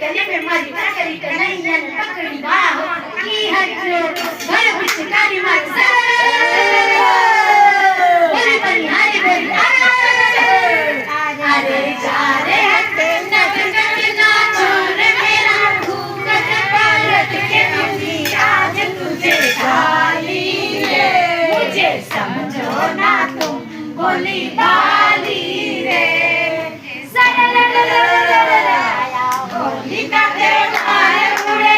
गले में मारी पकड़ी कन्हैया ने पकड़ी बाहों की हड्डियों भर पिचकारी मार बोली बनिहारी बोली अरे जा रे हटे नट नट नाचो रे मेरा घूंघट पलट के दूंगी आज तुझे गाली रे मुझे समझो ना तुम बोली बाली रे होली का त्योहार उड़े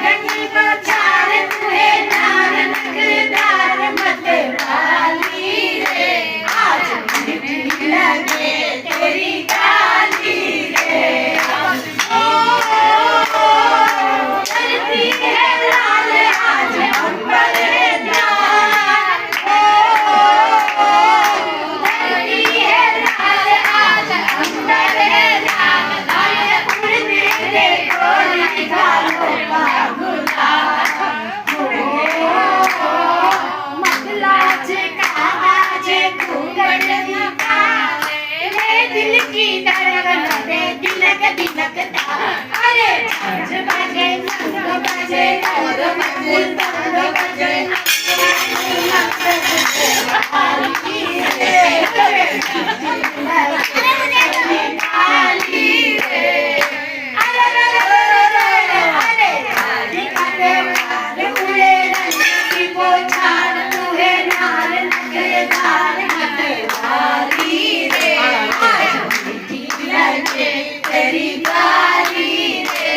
रंगनी बचार तुहे नार नगरदार मते वाली रे आज मीठी लगे तेरी गाली रे करती है लाल आज अंबर लाल करती है लाल आज अंबर लाल उड़ने दे गोरी घालों का गुलाल मतलाज कहाँ जे घूंघट निकाले रे दिल की धड़कन रे दिलक दिलकता अरे छाछ बजे संग बजे और मंदिर तंग बजे तेरी गाली रे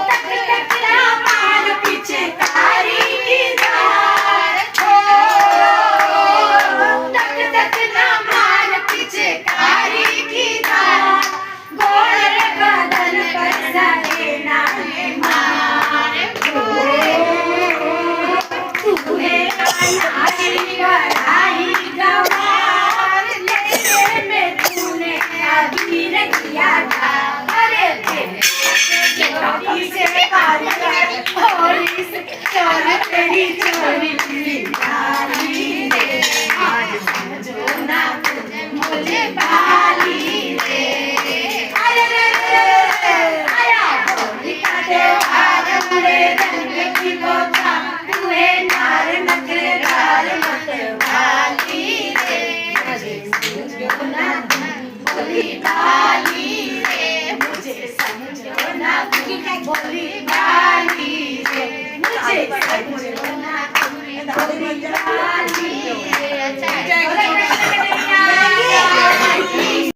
तक तक ना मार पीछे कारी की धार तक तक ना मार पीछे कारी की धार गोर बदन पर सके ना मार तू है नारी बड़ाई गवार ले में तूने अभी किया था अरे से पार और इस चोरी तेरी चोरी